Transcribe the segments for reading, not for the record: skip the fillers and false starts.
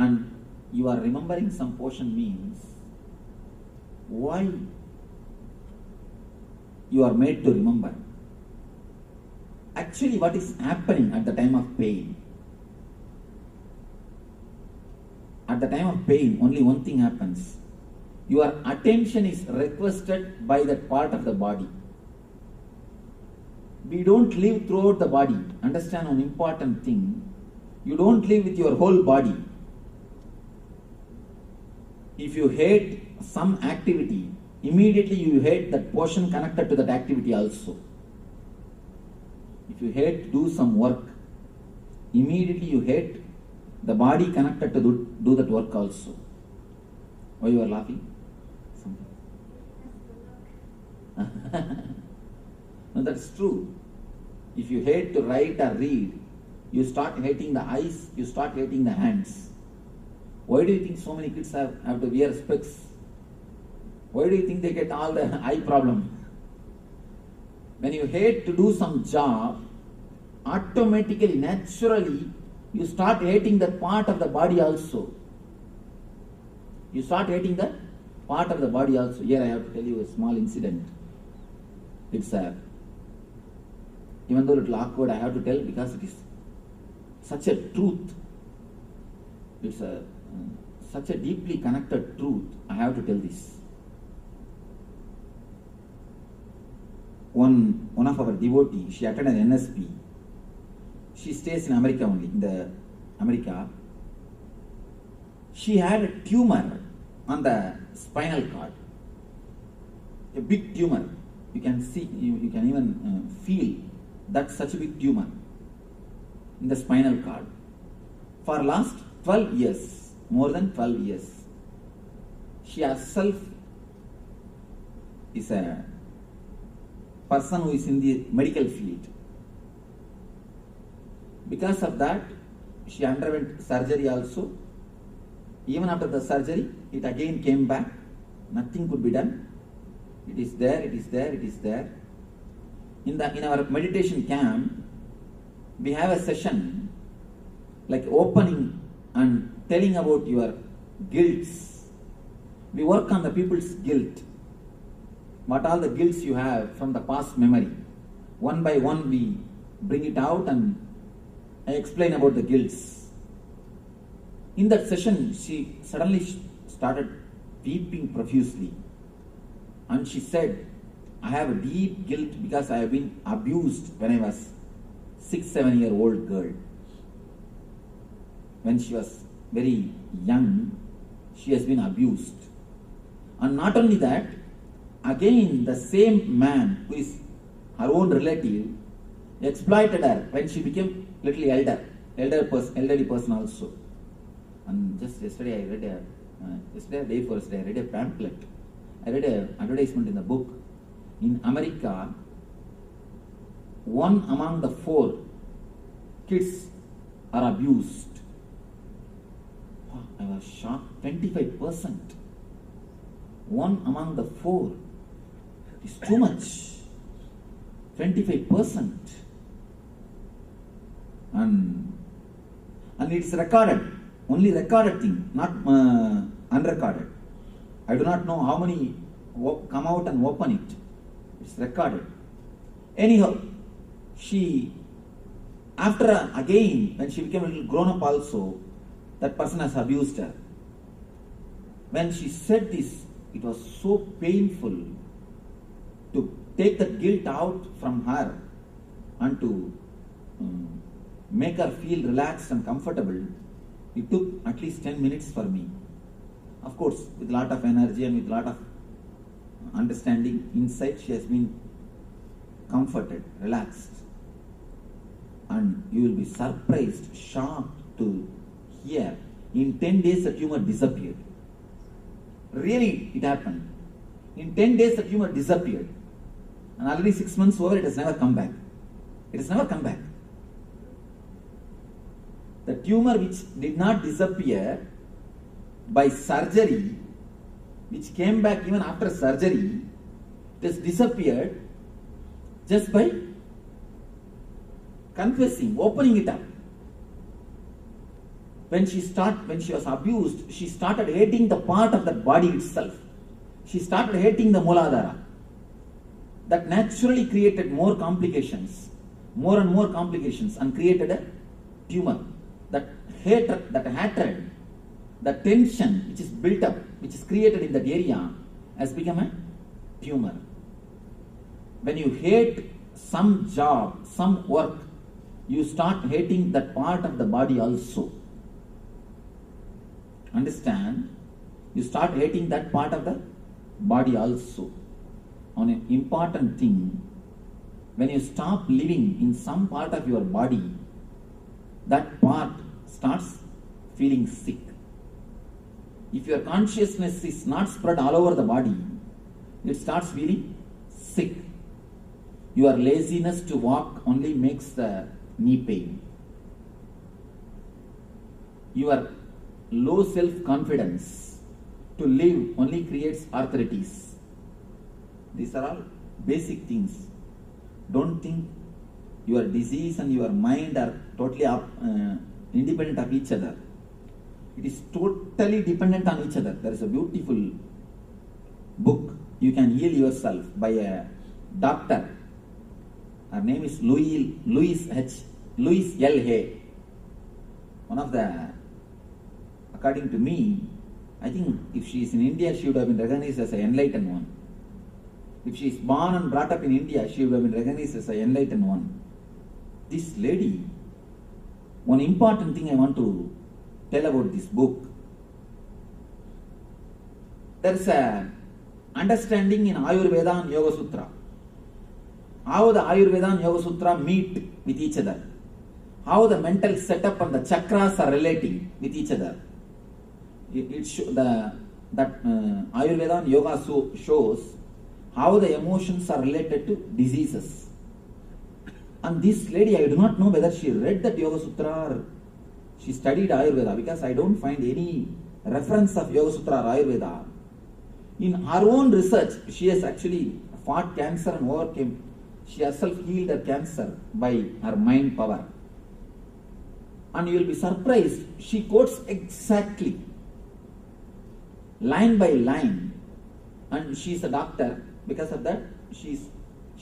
and you are remembering some portion means why you are made to remember. Actually, what is happening at the time of pain? At the time of pain, only one thing happens. Your attention is requested by that part of the body. We don't live throughout the body. Understand one important thing. You don't live with your whole body. If you hate some activity, immediately you hate that portion connected to that activity also. If you hate to do some work, immediately you hate the body connected to do that work also. Why you are laughing? No, that's true. If you hate to write or read, you start hating the eyes, you start hating the hands. Why do you think so many kids have to wear specs? Why do you think they get all the eye problem? When you hate to do some job, automatically, naturally, you start hating that part of the body also. You start hating that part of the body also. Here I have to tell you a small incident. It's even though a little awkward, I have to tell because it is such a truth. It's such a deeply connected truth. I have to tell this. One of our devotees, she attended an NSP. She stays in America only, in the America. She had a tumor on the spinal cord. A big tumor. You can see, you can even feel that's such a big tumor in the spinal cord. For last 12 years, more than 12 years, she herself is a person who is in the medical field. Because of that, she underwent surgery also. Even after the surgery, it again came back. Nothing could be done. It is there, it is there, it is there. In our meditation camp, we have a session like opening and telling about your guilts. We work on the people's guilt. What all the guilts you have from the past memory. One by one we bring it out and I explain about the guilts. In that session, she suddenly started weeping profusely. And she said, I have a deep guilt because I have been abused when I was 6-7-year-old girl. When she was very young, she has been abused. And not only that, again the same man who is her own relative exploited her when she became little elderly person also. And just yesterday I read I read a pamphlet. I read an advertisement in the book. In America, 1 among the 4 kids are abused. Oh, I was shocked. 25%. 1 among the 4 is too much. 25%. And it's recorded. Only recorded thing, not unrecorded. I do not know how many come out and open it. It's recorded. Anyhow, she, after again, when she became a little grown up also, that person has abused her. When she said this, it was so painful to take that guilt out from her and to make her feel relaxed and comfortable. It took at least 10 minutes for me. Of course, with a lot of energy and with a lot of understanding, insight, she has been comforted, relaxed. And you will be surprised, shocked to hear, in 10 days the tumor disappeared. Really, it happened. In 10 days the tumor disappeared. And already 6 months over, it has never come back. It has never come back. The tumor which did not disappear by surgery, which came back even after surgery, it has disappeared just by confessing, opening it up. when she was abused, she started hating the part of that body itself. She started hating the Mooladhara. That naturally created more complications, more and more complications, and created a tumor. That hatred, the tension which is built up, which is created in that area, has become a tumor. When you hate some job, some work, you start hating that part of the body also. Understand? You start hating that part of the body also. On an important thing, when you stop living in some part of your body, that part starts feeling sick. If your consciousness is not spread all over the body, it starts feeling sick. Your laziness to walk only makes the knee pain. Your low self-confidence to live only creates arthritis. These are all basic things. Don't think your disease and your mind are totally independent of each other. It is totally dependent on each other. There is a beautiful book, You Can Heal Yourself, by a doctor. Her name is Louise L. Hay. One of the, according to me, I think if she is in India, she would have been recognized as an enlightened one. If she is born and brought up in India, she would have been recognized as an enlightened one. This lady, one important thing I want to tell about this book. There is a understanding in Ayurveda and Yoga Sutra. How the Ayurveda and Yoga Sutra meet with each other. How the mental setup and the chakras are relating with each other. Ayurveda and Yoga shows how the emotions are related to diseases. And this lady, I do not know whether she read that Yoga Sutra or she studied Ayurveda, because I don't find any reference of Yoga Sutra or Ayurveda. In her own research, she has actually fought cancer and overcame. She herself healed her cancer by her mind power. And you will be surprised, she quotes exactly, line by line. And she is a doctor. Because of that, she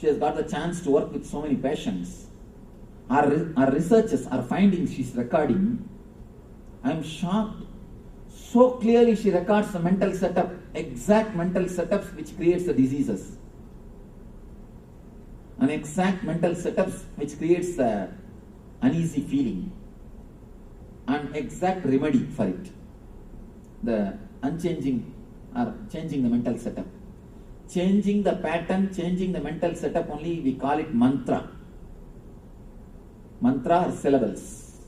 has got the chance to work with so many patients. Our researches, our findings she's recording, I am shocked. So clearly she records the mental setup, exact mental setups which creates the diseases. An exact mental setups which creates the uneasy feeling. An exact remedy for it. The unchanging or changing the mental setup. Changing the pattern, changing the mental setup only, we call it mantra. Mantra are syllables.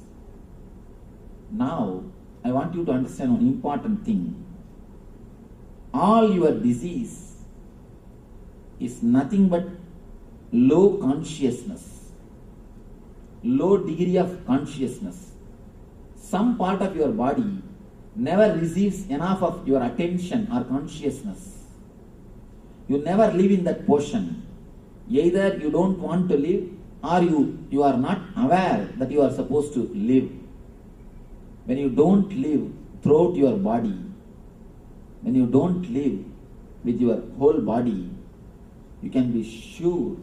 Now, I want you to understand one important thing. All your disease is nothing but low consciousness, low degree of consciousness. Some part of your body never receives enough of your attention or consciousness. You never live in that portion. Either you don't want to live, or you are not aware that you are supposed to live. When you don't live throughout your body, when you don't live with your whole body, you can be sure,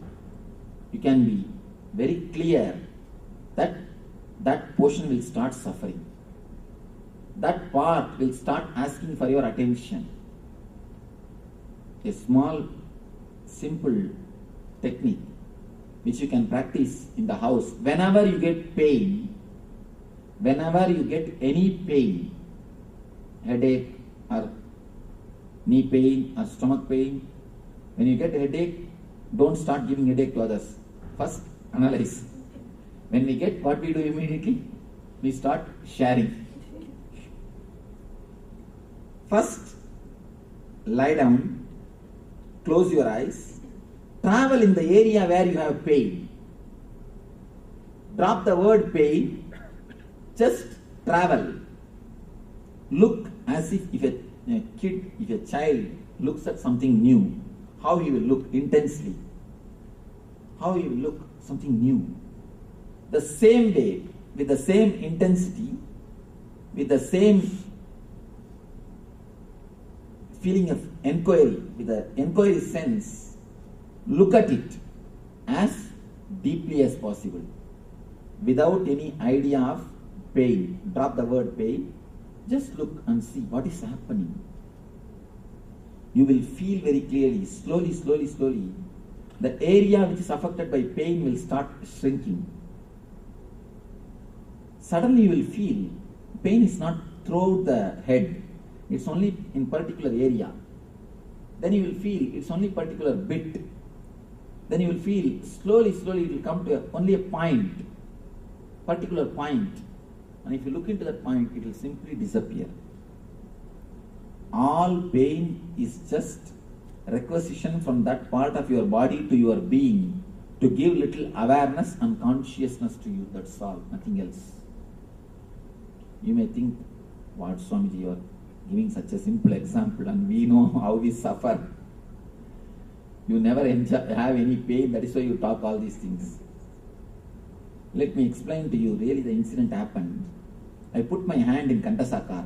you can be very clear that that portion will start suffering. That part will start asking for your attention. A small, simple technique which you can practice in the house. Whenever you get pain, whenever you get any pain, headache or knee pain or stomach pain, when you get a headache, don't start giving headache to others. First, analyze. When we get, what we do immediately? We start sharing. First, lie down. Close your eyes. Travel in the area where you have pain. Drop the word pain. Just travel. Look as if a kid, if a child looks at something new, how he will look intensely. How he will look something new. The same way, with the same intensity, with the same feeling of inquiry, with the inquiry sense, look at it as deeply as possible, without any idea of pain. Drop the word pain. Just look and see what is happening. You will feel very clearly, slowly, the area which is affected by pain will start shrinking. Suddenly you will feel pain is not throughout the head, it's only in particular area. Then you will feel it's only particular bit. Then you will feel slowly it will come to only a point, particular point. And if you look into that point, it will simply disappear. All pain is just requisition from that part of your body to your being to give little awareness and consciousness to you. That's all, nothing else. You may think, what Swamiji, you are giving such a simple example and we know how we suffer. You never have any pain, that is why you talk all these things. Let me explain to you, really the incident happened. I put my hand in Kantasa car.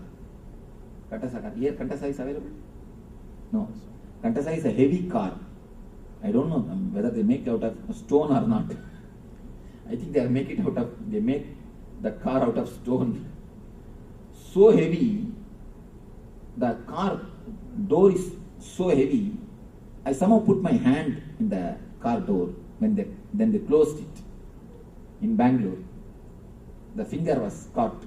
Kantasa car. Here Kantasa is available? No. Kantasa is a heavy car. I don't know whether they make it out of stone or not. I think they make the car out of stone. So heavy, the car door is so heavy, I somehow put my hand in the car door then they closed it in Bangalore. The finger was caught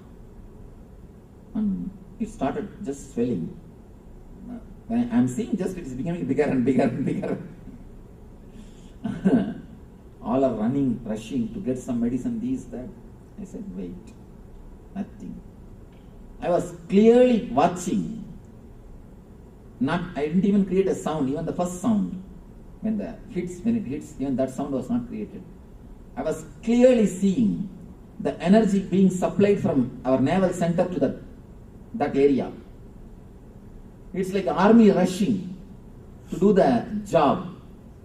and it started just swelling. When I am seeing just it is becoming bigger and bigger. All are running, rushing to get some medicine, these, that. I said, wait, nothing. I was clearly watching. I didn't even create a sound, even the first sound. When it hits, even that sound was not created. I was clearly seeing the energy being supplied from our navel center to that area. It's like army rushing to do the job.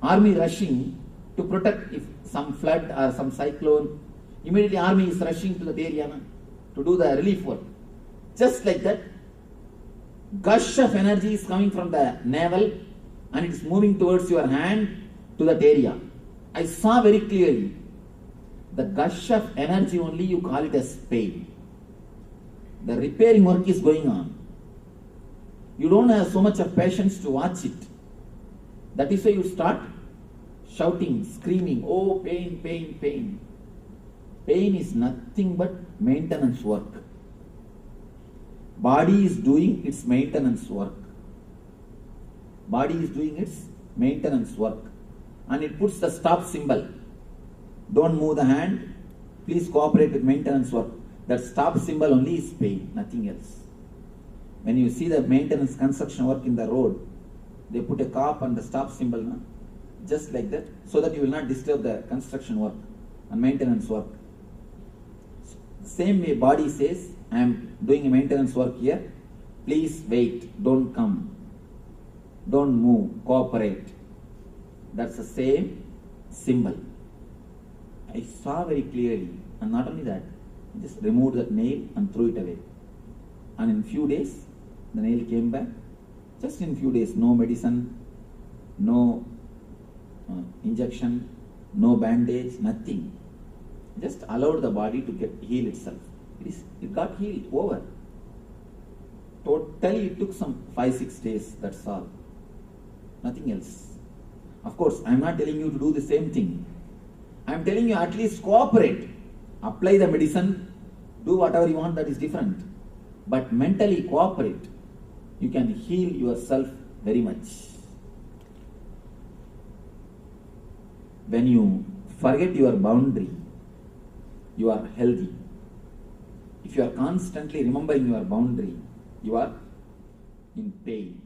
Army rushing to protect if some flood or some cyclone. Immediately army is rushing to that area to do the relief work. Just like that, gush of energy is coming from the navel and it is moving towards your hand to that area. I saw very clearly the gush of energy only, you call it as pain. The repairing work is going on. You don't have so much of patience to watch it. That is why you start shouting, screaming, oh pain, pain, pain. Pain is nothing but maintenance work. Body is doing its maintenance work. Body is doing its maintenance work. And it puts the stop symbol. Don't move the hand. Please cooperate with maintenance work. That stop symbol only is pain, nothing else. When you see the maintenance construction work in the road, they put a cop and the stop symbol, just like that, so that you will not disturb the construction work and maintenance work. Same way body says, I am doing a maintenance work here. Please wait, don't come, don't move, cooperate. That's the same symbol. I saw very clearly, and not only that, I just removed that nail and threw it away. And in few days, the nail came back. Just in few days, no medicine, no injection, no bandage, nothing. Just allowed the body to heal itself. It got healed, over. Totally it took some 5-6 days, that's all. Nothing else. Of course, I am not telling you to do the same thing. I am telling you at least cooperate. Apply the medicine, do whatever you want, that is different. But mentally cooperate. You can heal yourself very much. When you forget your boundary, you are healthy. If you are constantly remembering your boundary, you are in pain.